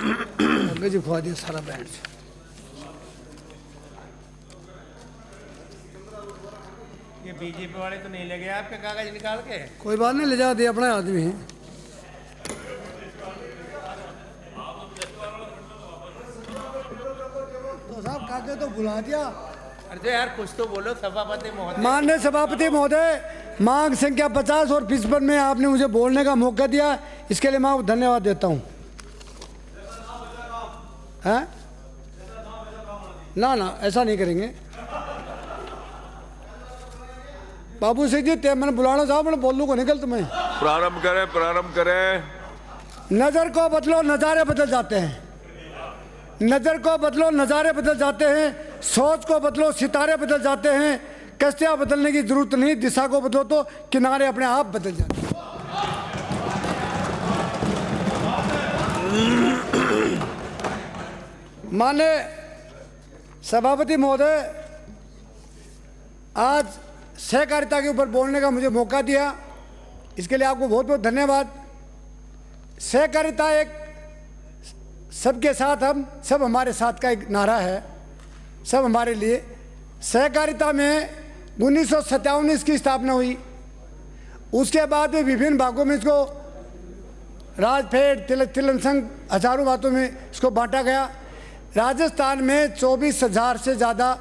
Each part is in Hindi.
आगे जी खुआ दिया सारा बैंड से। ये बीजेपी वाले तो नहीं ले गए आपके कागज निकाल के? कोई बात नहीं, ले जा दिया, अपना आदमी है। तो साहब कागज तो बुला दिया। अरे यार कुछ तो बोलो सभापति महोदय। माननीय सभापति महोदय, मांग संख्या 50 और 55 में आपने मुझे बोलने का मौका दिया, इसके लिए मैं आपको धन्यवाद देता हूँ। हैं? ना ना, ऐसा नहीं करेंगे बाबू सिंह जी। मैंने बुलाना साहब, मैंने बोल लूँगा निकल तुम्हें। प्रारंभ करें। नजर को बदलो नज़ारे बदल जाते हैं, नजर को बदलो नज़ारे बदल जाते हैं, सोच को बदलो सितारे बदल जाते हैं, कश्तियाँ बदलने की जरूरत नहीं, दिशा को बदलो तो किनारे अपने आप बदल जाते हैं। माननीय सभापति महोदय, आज सहकारिता के ऊपर बोलने का मुझे मौका दिया, इसके लिए आपको बहुत बहुत धन्यवाद। सहकारिता एक सबके साथ हम, सब हमारे साथ का एक नारा है, सब हमारे लिए। सहकारिता में 1957 इसकी स्थापना हुई, उसके बाद में विभिन्न भागों में इसको राजफेड, तिलन संघ, हजारों बातों में इसको बांटा गया। राजस्थान में 24,000 से ज़्यादा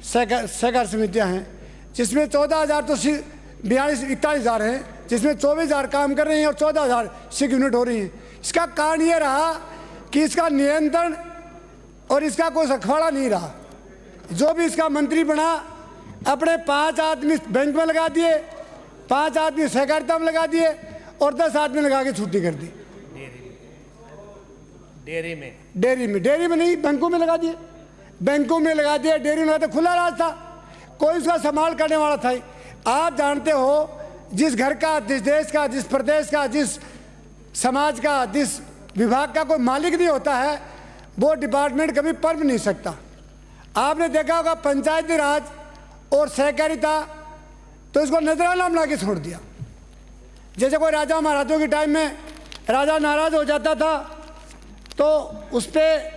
सहकार समितियाँ हैं, जिसमें 14,000 तो 41,000 हैं, जिसमें 24,000 काम कर रही हैं और 14,000 सिक यूनिट हो रही हैं। इसका कारण ये रहा कि इसका नियंत्रण और इसका कोई अखवाड़ा नहीं रहा। जो भी इसका मंत्री बना, अपने 5 आदमी बैंक में लगा दिए, 5 आदमी सहकारिता में लगा दिए और 10 आदमी लगा के छुट्टी कर दी। डेयरी में नहीं, बैंकों में लगा दिए, बैंकों में लगा दिए, डेयरी में लगा दिए। खुला राज था, कोई उसका संभाल करने वाला था ही। आप जानते हो, जिस घर का, जिस देश का, जिस प्रदेश का, जिस समाज का, जिस विभाग का कोई मालिक नहीं होता है, वो डिपार्टमेंट कभी पनप नहीं सकता। आपने देखा होगा पंचायती राज और सहकारिता, तो इसको नजराना बना के छोड़ दिया। जैसे कोई राजा महाराजों के टाइम में राजा नाराज हो जाता था तो उस पर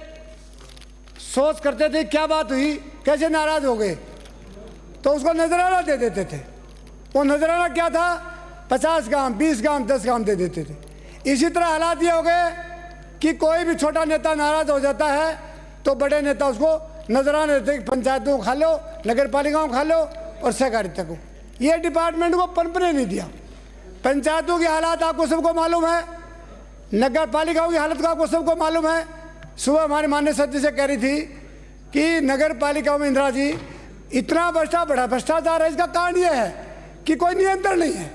सोच करते थे क्या बात हुई, कैसे नाराज हो गए, तो उसको नजराना दे देते थे। वो नजराना क्या था, 50 ग्राम, 20 ग्राम, 10 ग्राम दे देते थे। इसी तरह हालात ये हो गए कि कोई भी छोटा नेता नाराज हो जाता है तो बड़े नेता उसको नजराना देते, पंचायतों को खा लो, नगर पालिकाओं को खा लो और सहकारिता को। ये डिपार्टमेंट को पनपने नहीं दिया। पंचायतों की हालात आपको सबको मालूम है, नगर पालिकाओं की हालत का आपको सबको मालूम है। सुबह हमारे माननीय सचिव से कह रही थी कि नगर पालिकाओं में इंदिरा जी इतना बड़ा भ्रष्टाचार है, इसका कारण यह है कि कोई नियंत्रण नहीं है।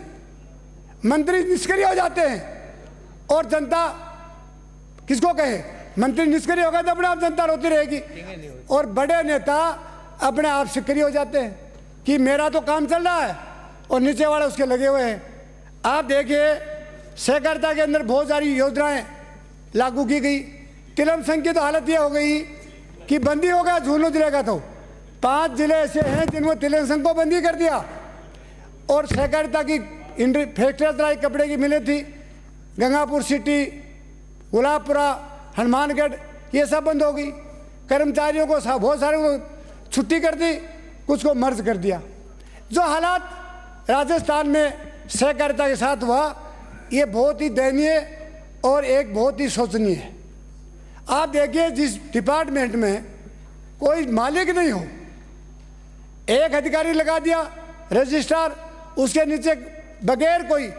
मंत्री निष्क्रिय हो जाते हैं और जनता किसको कहे, मंत्री निष्क्रिय होगा तो अपने आप जनता रोती रहेगी, और बड़े नेता अपने आप सक्रिय हो जाते हैं कि मेरा तो काम चल रहा है और नीचे वाले उसके लगे हुए हैं। आप देखिए, सहकारिता के अंदर बहुत सारी योजनाएं लागू की गई। तिलम संघ की तो हालत यह हो गई कि बंदी हो गया झूलू जिले का, तो 5 जिले ऐसे हैं जिनको तिलम संघ को बंदी कर दिया। और सहकारिता की फैक्ट्रियाँ चलाई, कपड़े की मिलें थी, गंगापुर सिटी, गुलाबपुरा, हनुमानगढ़, ये सब बंद हो गई। कर्मचारियों को बहुत सारे को छुट्टी कर दी, कुछ को मर्ज कर दिया। जो हालात राजस्थान में सहकारिता के साथ हुआ, ये बहुत ही दयनीय और एक बहुत ही शोचनीय है। आप देखिए, जिस डिपार्टमेंट में कोई मालिक नहीं हो, एक अधिकारी लगा दिया रजिस्ट्रार, उसके नीचे बगैर कोई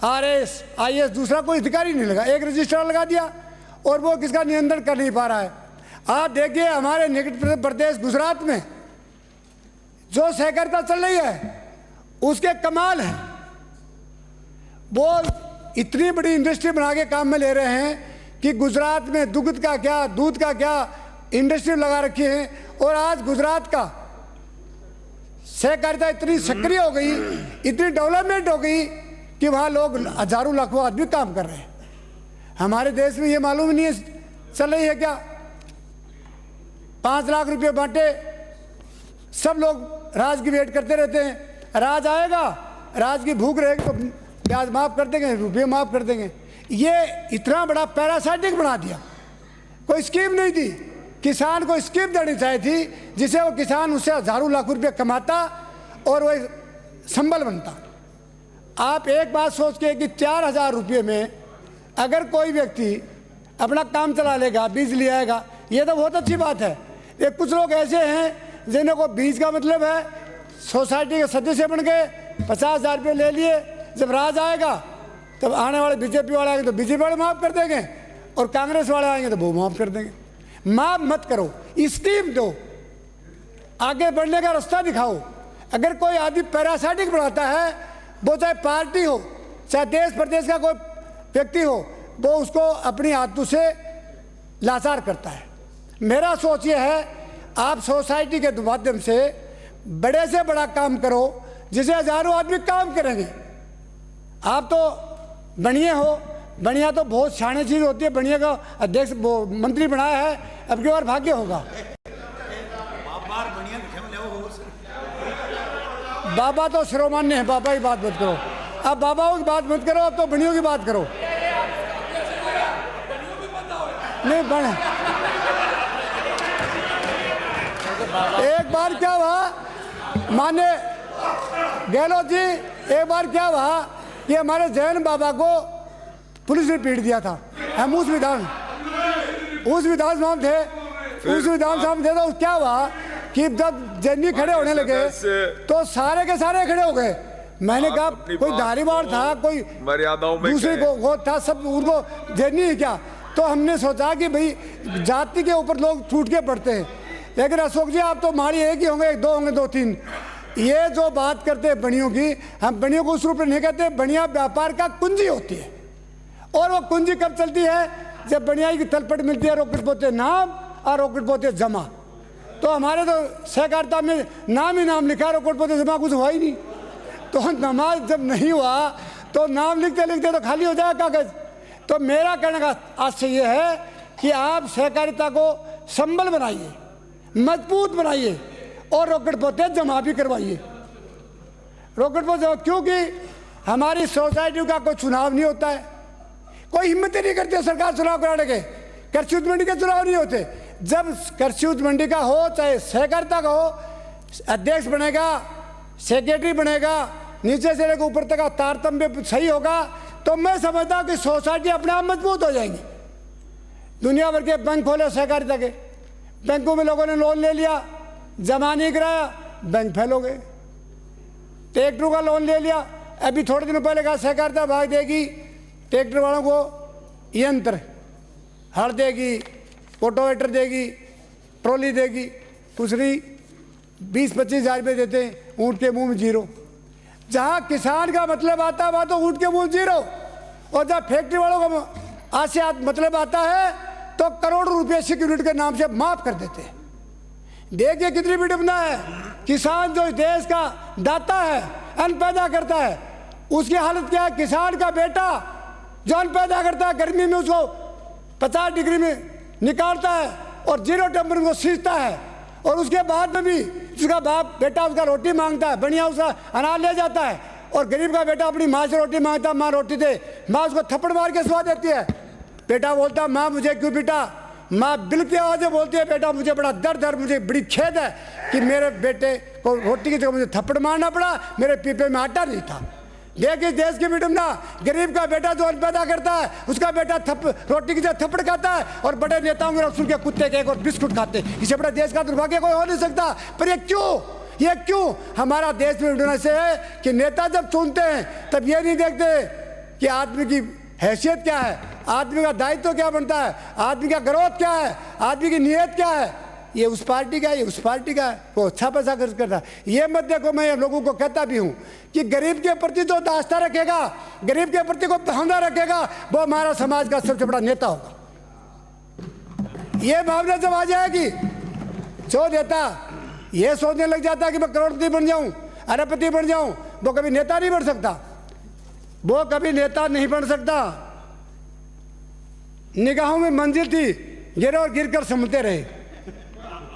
RS IS दूसरा कोई अधिकारी नहीं लगा, एक रजिस्ट्रार लगा दिया और वो किसका नियंत्रण कर नहीं पा रहा है। आप देखिए, हमारे निकट प्रदेश गुजरात में जो सहकारिता चल रही है उसके कमाल है। वो इतनी बड़ी इंडस्ट्री बना के काम में ले रहे हैं कि गुजरात में दूध का क्या इंडस्ट्री लगा रखी है। और आज गुजरात का सहकारिता इतनी सक्रिय हो गई, इतनी डेवलपमेंट हो गई कि वहाँ लोग हजारों लाखों आदमी काम कर रहे हैं। हमारे देश में ये मालूम नहीं है चल रही है क्या। 5 लाख रुपए बांटे, सब लोग राज की वेट करते रहते हैं। राज आएगा, राज की भूख रहेगी तो ब्याज माफ़ कर देंगे, रुपये माफ़ कर देंगे। ये इतना बड़ा पैरासाइटिक बना दिया कोई स्कीम नहीं दी। किसान को स्कीम देनी चाहिए थी जिसे वो किसान उससे हजारों लाख रुपए कमाता और वो संबल बनता। आप एक बात सोच के कि 4,000 रुपये में अगर कोई व्यक्ति अपना काम चला लेगा, बीज ले आएगा, ये तो बहुत अच्छी बात है। ये कुछ लोग ऐसे हैं जिन्हें को बीज का मतलब है सोसाइटी के सदस्य बन गए, 50,000 रुपये ले लिए, जब राज आएगा तब आने वाले बीजेपी वाले आएंगे तो बीजेपी वाले माफ़ कर देंगे और कांग्रेस वाले आएंगे तो वो माफ़ कर देंगे। माफ़ मत करो, स्कीम दो, आगे बढ़ने का रास्ता दिखाओ। अगर कोई आदमी पैरासाइटिक बढ़ाता है, वो चाहे पार्टी हो चाहे देश प्रदेश का कोई व्यक्ति हो, वो उसको अपनी आदतों से लाचार करता है। मेरा सोच ये है आप सोसाइटी के माध्यम से बड़े से बड़ा काम करो जिसे हजारों आदमी काम करेंगे। आप तो बनिए हो, बढ़िया तो बहुत शाने चीज होती है, बढ़िया का अध्यक्ष वो मंत्री बनाया है, अब की बार भाग्य होगा। बाबा तो सर्वमान्य है, बाबा की बात मत करो, अब बाबाओं की बात मत करो, अब तो बनियों की बात करो। नहीं बने, एक बार क्या हुआ माने गहलोत जी, एक बार क्या हुआ कि हमारे जैन बाबा को पुलिस ने पीट दिया था। हम उस विधानसभा में थे, तो क्या हुआ कि जब जैनी खड़े होने लगे तो सारे के सारे खड़े हो गए। मैंने कहा कोई धारीवाड़ था, कोई मर्यादाओं में दूसरे को था, सब उनको जैनी है क्या। तो हमने सोचा कि भाई जाति के ऊपर लोग टूट के पड़ते हैं, लेकिन अशोक जी आप तो माड़ी एक ही होंगे, एक दो होंगे, दो तीन। ये जो बात करते हैं बनियों की, हम बनियों को उस रूप में नहीं कहते। बनिया व्यापार का कुंजी होती है और वो कुंजी कब चलती है, जब बनियाई की तलपट मिलती है, रॉकेट पोते नाम और रॉकेट पोते जमा। तो हमारे तो सहकारिता में नाम ही नाम लिखा, रॉकेट पोते जमा कुछ हुआ ही नहीं। तो नमाज जब नहीं हुआ तो नाम लिखते लिखते तो खाली हो जाए कागज। तो मेरा कहने का आशय ये है कि आप सहकारिता को संबल बनाइए, मजबूत बनाइए और रॉकेट पोते जमा भी करवाइए। रॉकेट पोते क्योंकि हमारी सोसाइटी का कोई चुनाव नहीं होता है, कोई हिम्मत ही नहीं करती सरकार चुनाव कराने के। कृषि उत्पादन मंडी के चुनाव नहीं होते। जब कृषि उत्पादन मंडी का हो चाहे सहकारिता का हो, अध्यक्ष बनेगा, सेक्रेटरी बनेगा, नीचे से लेकर ऊपर तक का तारतम्य सही होगा, तो मैं समझता हूँ कि सोसाइटी अपने आप मजबूत हो जाएंगी। दुनिया भर के बैंक खोले सहकारिता के, बैंकों में लोगों ने लोन ले लिया, जमा नहीं कराया, बैंक फेल हो गए। ट्रैक्टरों का लोन ले लिया, अभी थोड़े दिनों पहले कहा सहकारिता भाग देगी ट्रैक्टर वालों को यंत्र, हल देगी, रोटावेटर देगी, ट्रॉली देगी, कुछ नहीं, 20-25 हज़ार रुपये देते हैं, ऊँट के मुंह में जीरो। जहाँ किसान का मतलब आता है वहाँ तो ऊँट के मुंह जीरो, और जब फैक्ट्री वालों का आज से मतलब आता है तो करोड़ों रुपये सिक्योरिटी के नाम से माफ कर देते हैं। देखिए कितनी विडंबना है। किसान जो देश का दाता है, अन्न पैदा करता है, उसकी हालत क्या है। किसान का बेटा जो अन्न पैदा करता है, गर्मी में उसको 50 डिग्री में निकालता है और 0 टेम्परेचर को सींचता है, और उसके बाद में भी उसका बाप बेटा उसका रोटी मांगता है, बढ़िया उसका अनाज ले जाता है, और गरीब का बेटा अपनी माँ से रोटी मांगता है, माँ रोटी दे, माँ उसको थप्पड़ मार के सुला देती है। बेटा बोलता है माँ मुझे क्यों पीटा, माँ बिलती आवाज़ से बोलती है बेटा मुझे बड़ा दर्द है, मुझे बड़ी खेद है कि मेरे बेटे को रोटी की जगह मुझे थप्पड़ मारना पड़ा, मेरे पीपे में आटा नहीं था। देखिए देश की विडंबना, गरीब का बेटा जो अन्न पैदा करता है उसका बेटा रोटी की जगह थप्पड़ खाता है, और बड़े नेताओं के रसूल के कुत्ते के और बिस्कुट खाते हैं। इससे बड़ा देश का दुर्भाग्य कोई हो नहीं सकता। पर ये क्यों हमारा देश में विडंबना से है कि नेता जब चुनते हैं तब ये नहीं देखते कि आदमी की हैसियत क्या है, आदमी का दायित्व क्या बनता है, आदमी का ग्रोथ क्या है, आदमी की नीयत क्या है। ये उस पार्टी का है, ये उस पार्टी का है, वो अच्छा पैसा खर्च करता है। ये मत देखो, मैं लोगों को कहता भी हूँ कि गरीब के प्रति जो दास्ता रखेगा, गरीब के प्रति को भावना रखेगा, वो हमारा समाज का सबसे बड़ा नेता होगा। ये भावना जब आ जाएगी, जो नेता ये सोचने लग जाता है कि मैं करोड़पति बन जाऊं, अरबपति बन जाऊं, वो कभी नेता नहीं बन सकता, वो कभी नेता नहीं बन सकता। निगाहों में मंजिल थी, गिरे और गिरकर संभलते रहे।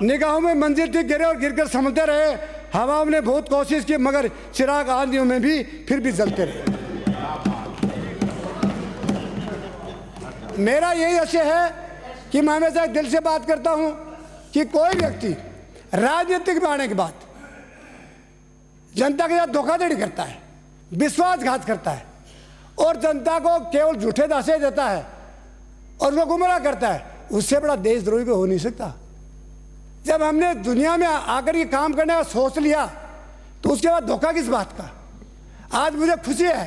निगाहों में मंजिल थी, गिरे और गिरकर संभलते रहे। हवाओं ने बहुत कोशिश की मगर चिराग आंधियों में भी फिर भी जलते रहे। मेरा यही आशय है कि मैं हमेशा दिल से बात करता हूं कि कोई व्यक्ति राजनीतिक में आने के बाद जनता के साथ धोखाधड़ी करता है, विश्वासघात करता है और जनता को केवल झूठे दासे देता है और उसको गुमराह करता है, उससे बड़ा देशद्रोही को हो नहीं सकता। जब हमने दुनिया में आकर के काम करने का सोच लिया तो उसके बाद धोखा किस बात का। आज मुझे खुशी है,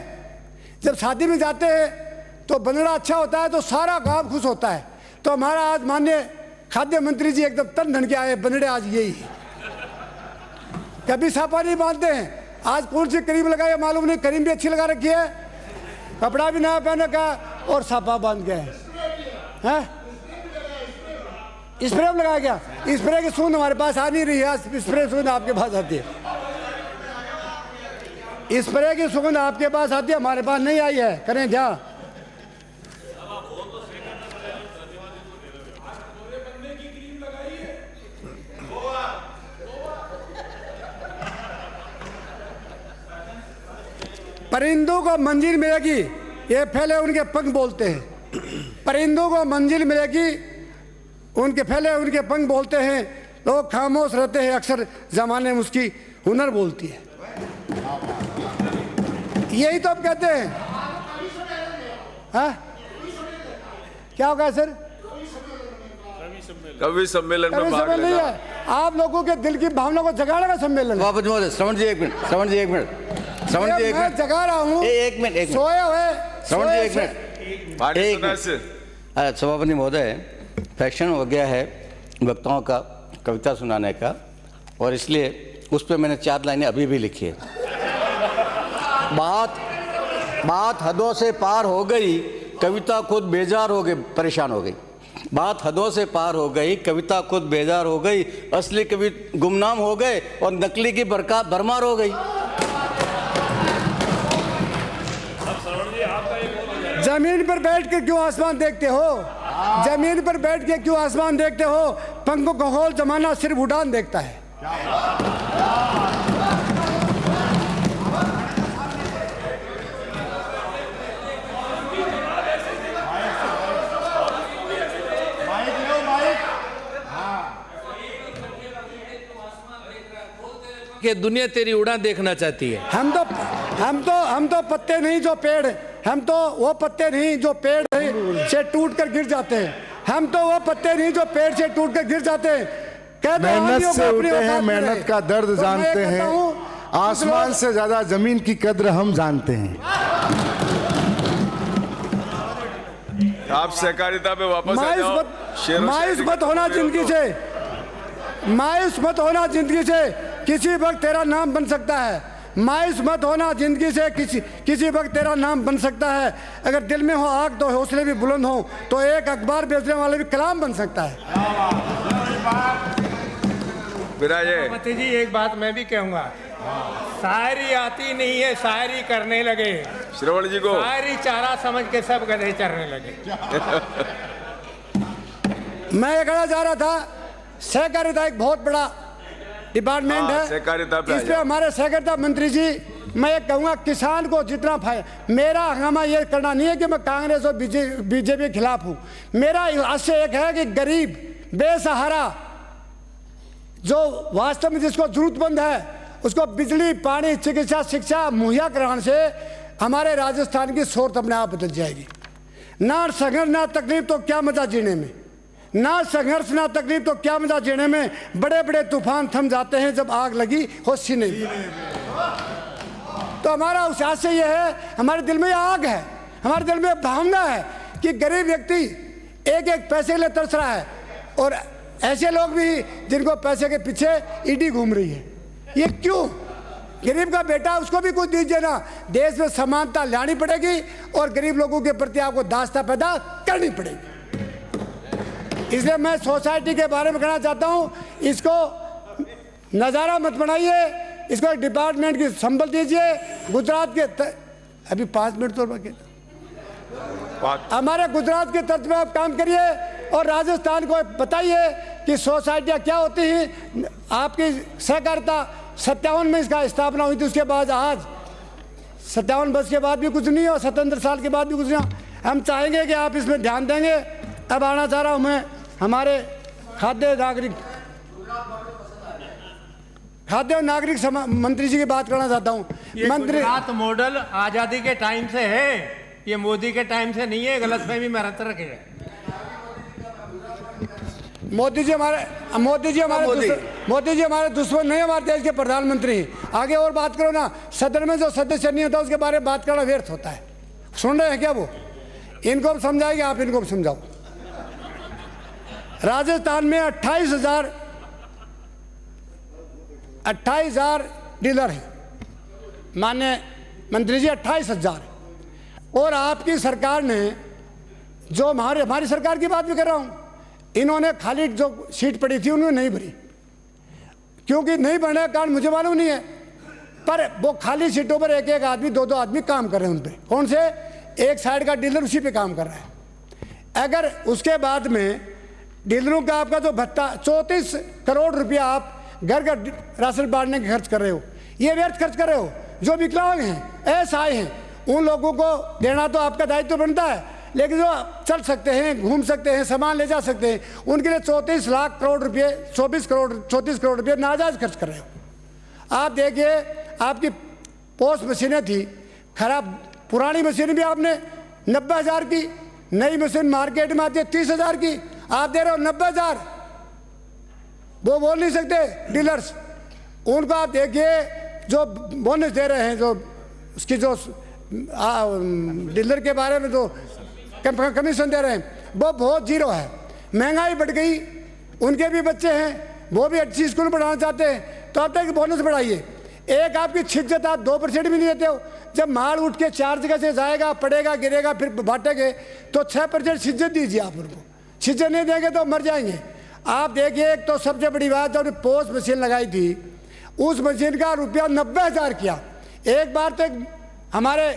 जब शादी में जाते हैं तो बनड़ा अच्छा होता है तो सारा गांव खुश होता है। तो हमारा आज माननीय खाद्य मंत्री जी एकदम तन धन के आए, बनड़े आज यही कभी सापा नहीं बांधते हैं। आज कौन सी क्रीम लगाई मालूम नहीं, क्रीम भी अच्छी लगा रखी है, कपड़ा भी नया पहने का और सापा बांध गए हैं। स्प्रे में लगाया गया, स्प्रे की सूंद हमारे पास आ नहीं रही है, स्प्रे सूंद आपके पास आती है, स्प्रे की सुगंध आपके पास आती है, हमारे पास नहीं आई है। करें क्या? परिंदों को मंजिल मिलेगी, ये पहले उनके पंख बोलते हैं। परिंदों को मंजिल मिलेगी, उनके पहले उनके पंख बोलते हैं। लोग खामोश रहते हैं, अक्सर जमाने में उसकी हुनर बोलती है। यही तो आप कहते हैं। हाँ, क्या होगा सर? कवि सम्मेलन में भाग नहीं लेना। है, आप लोगों के दिल की भावना को जगाने का सम्मेलन है। सभापति महोदय, श्रवण जी एक मिनट, श्रवण जी एक मिनट, श्रवण जी एक मैं मिनट, जगा रहा हूँ, एक मिनट, सोए हुए श्रवण जी एक मिनट, पार्टी एक सदस्य सभापति महोदय, फैशन हो गया है वक्ताओं का कविता सुनाने का, और इसलिए उस पर मैंने 4 लाइनें अभी भी लिखी है। बात हदों से पार हो गई, कविता खुद बेजार हो गई, परेशान हो गई। बात हदों से पार हो गई, कविता खुद बेजार हो गई, असली कवि गुमनाम हो गए और नकली की भरमार हो गई। जमीन पर बैठ के क्यों आसमान देखते हो? जमीन पर बैठ के क्यों आसमान देखते हो? पंखों को खोल, जमाना सिर्फ उड़ान देखता है। कि दुनिया तेरी उड़ान देखना चाहती है। हम तो पत्ते नहीं जो पेड़, हम तो वो पत्ते नहीं जो पेड़ से टूट कर गिर जाते हैं। हम तो वो पत्ते नहीं जो पेड़ से टूट कर गिर जाते हैं। मेहनत से उठे हैं, मेहनत का दर्द जानते हैं, आसमान से ज्यादा जमीन की कद्र हम जानते हैं। आप सहकारिता पे वापस आ जाओ। मायूस मत होना जिंदगी से, मायूस मत होना जिंदगी से, किसी वक्त तेरा नाम बन सकता है। मायूस मत होना जिंदगी से, किसी वक्त तेरा नाम बन सकता है। अगर दिल में हो आग तो हौसले भी बुलंद हो, तो एक अखबार बेचने वाले भी कलाम बन सकता है। सभापति जी, एक बात मैं भी कहूँगा, शायरी आती नहीं है, शायरी करने लगे। श्रवण जी को शायरी चारा समझ के सब गधे चरने लगे। मैं ये कहना चाह रहा था, सहकारिता एक बहुत बड़ा डिपार्टमेंट है। सहकारिता पे इसमें हमारे सहकारिता मंत्री जी, मैं ये कहूँगा किसान को जितना फायदा। मेरा हंगामा ये करना नहीं है कि मैं कांग्रेस और बीजेपी के खिलाफ हूँ। मेरा आशय एक है कि गरीब बेसहारा जो वास्तव में जिसको जरूरतमंद है, उसको बिजली, पानी, चिकित्सा, शिक्षा मुहैया कराने से हमारे राजस्थान की सोच अपने आप बदल जाएगी। ना संघर्ष ना तकलीफ तो क्या मजा जीने में, ना संघर्ष ना तकलीफ तो क्या मजा जीने में। बड़े बड़े तूफान थम जाते हैं जब आग लगी हो सीने में। तो हमारा उस आशय ये है, हमारे दिल में आग है, हमारे दिल में भावना है कि गरीब व्यक्ति एक एक पैसे के लिए तरस रहा है, और ऐसे लोग भी जिनको पैसे के पीछे ईडी घूम रही है। ये क्यों? गरीब का बेटा, उसको भी कुछ दीजिए ना। देश में समानता लानी पड़ेगी और गरीब लोगों के प्रति आपको दास्ता पैदा करनी पड़ेगी। इसलिए मैं सोसाइटी के बारे में कहना चाहता हूँ, इसको नज़ारा मत बनाइए, इसको एक डिपार्टमेंट की संभल दीजिए। गुजरात के अभी 5 मिनट तो बाकी, हमारे गुजरात के तर्ज में आप काम करिए और राजस्थान को बताइए कि सोसाइटियाँ क्या होती हैं। आपकी सहकारिता 57 में इसका स्थापना हुई थी, उसके बाद आज 57 वर्ष के बाद भी कुछ नहीं और 77 साल के बाद भी कुछ नहीं। हम चाहेंगे कि आप इसमें ध्यान देंगे। अब आना चाह रहा हूँ मैं हमारे खाद्य और नागरिक मंत्री जी की बात करना चाहता हूँ। ये गुजरात मॉडल आजादी के टाइम से है, ये मोदी के टाइम से नहीं है, गलतफहमी में रत रखे है। मोदी जी हमारे दुश्मन नहीं, हमारे देश के प्रधानमंत्री हैं। आगे और बात करो ना, सदन में जो सदस्य नहीं होता उसके बारे में बात करना व्यर्थ होता है। सुन रहे हैं क्या वो? इनको समझाएंगे, आप इनको समझाओ। राजस्थान में 28,000 डीलर हैं माननीय मंत्री जी, 28,000। और आपकी सरकार ने जो हमारी सरकार की बात भी कर रहा हूं, इन्होंने खाली जो सीट पड़ी थी उन्होंने नहीं भरी, क्योंकि नहीं भरने का कारण मुझे मालूम नहीं है, पर वो खाली सीटों पर एक एक आदमी, दो आदमी काम कर रहे हैं उन पर। कौन से? एक साइड का डीलर उसी पे काम कर रहा है। अगर उसके बाद में डीलरों का आपका जो भत्ता 34 करोड़ रुपया आप घर का राशन बांटने के खर्च कर रहे हो, ये व्यर्थ खर्च कर रहे हो। जो विकलांग हैं, असहाय हैं, उन लोगों को देना तो आपका दायित्व बनता है, लेकिन जो चल सकते हैं, घूम सकते हैं, सामान ले जा सकते हैं, उनके लिए 34 करोड़ रुपये 34 करोड़ रुपये नाजायज खर्च कर रहे हो। आप देखिए, आपकी पोस्ट मशीनें थी खराब, पुरानी मशीन भी आपने 90,000 की, नई मशीन मार्केट में आती है 30,000 की, आप दे रहे हो 90,000। वो बोल नहीं सकते डीलर्स, उनको आप देखिए जो बोनस दे रहे हैं, जो उसकी जो डीलर के बारे में जो कमीशन दे रहे हैं, वो बहुत जीरो है। महंगाई बढ़ गई, उनके भी बच्चे हैं, वो भी अच्छी स्कूल में पढ़ाना चाहते हैं, तो आप तक बोनस बढ़ाइए। एक आपकी छिज्जत आप 2% भी नहीं देते हो। जब माल उठ के 4 जगह से जाएगा, पड़ेगा, गिरेगा, फिर बांटेंगे, तो 6% छिज्जत दीजिए आप उनको। छिज्जत नहीं देंगे तो मर जाएंगे। आप देखिए, एक तो सबसे बड़ी बात, जब पोस्ट मशीन लगाई थी, उस मशीन का रुपया 90,000 किया। एक बार तो हमारे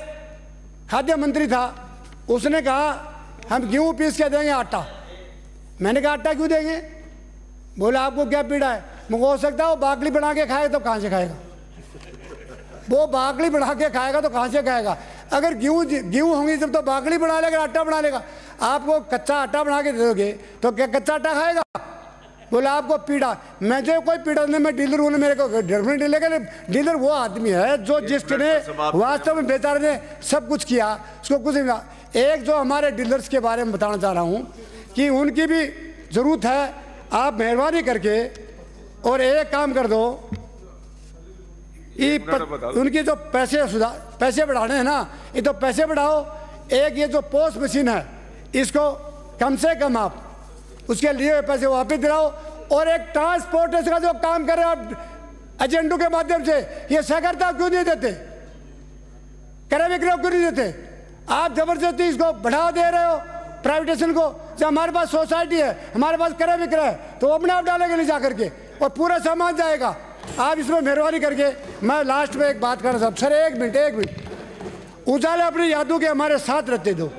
खाद्य मंत्री था, उसने कहा हम गेहूँ पीस के देंगे आटा। मैंने कहा आटा क्यों देंगे? बोला आपको क्या पीड़ा है? मुझे हो सकता है वो बाकली बना के खाएगा तो कहाँ से खाएगा? वो बाकली बना के खाएगा तो कहाँ से खाएगा? अगर गेहूँ होंगी जब तो बाकली बना लेगा, आटा बना लेगा। आपको कच्चा आटा बना के दे दोगे तो क्या कच्चा आटा खाएगा? बोला आपको पीड़ा। मैं जो कोई पीड़ा नहीं, मैं डीलर हूँ, मेरे को डीलर वो आदमी है जो जिसने वास्तव में बेचारे ने सब कुछ किया, उसको कुछ नहीं मिला। एक जो हमारे डीलर्स के बारे में बताना चाह रहा हूँ कि उनकी भी ज़रूरत है। आप मेहरबानी करके और एक काम कर दो, उनकी जो पैसे बढ़ाने हैं ना, ये तो पैसे बढ़ाओ। एक ये जो पोस्ट मशीन है, इसको कम से कम आप उसके लिए पैसे वापस दिलाओ। और एक ट्रांसपोर्टेशन का जो काम कर रहे हो आप एजेंटों के माध्यम से, ये सहकारिता क्यों नहीं देते? क्रय विक्रय क्यों नहीं देते? आप जबरदस्ती इसको बढ़ावा दे रहे हो प्राइवेटेशन को। जब हमारे पास सोसाइटी है, हमारे पास क्रय विक्रय है, तो अपने आप डालेंगे नहीं जा करके, और पूरा सामान जाएगा। आप इसमें मेहरबानी करके, मैं लास्ट में एक बात करना चाहता हूँ सर, एक मिनट। उजाले अपनी यादों के हमारे साथ रहते दो,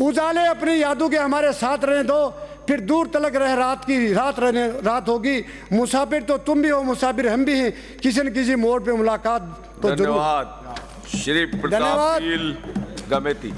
उजाले अपनी यादों के हमारे साथ रहने दो, फिर दूर तलक रह रात होगी। मुसाफिर तो तुम भी हो, मुसाफिर हम भी हैं, किसी न किसी मोड़ पे मुलाकात तो जरूर। धन्यवाद श्री प्रताप गमेती।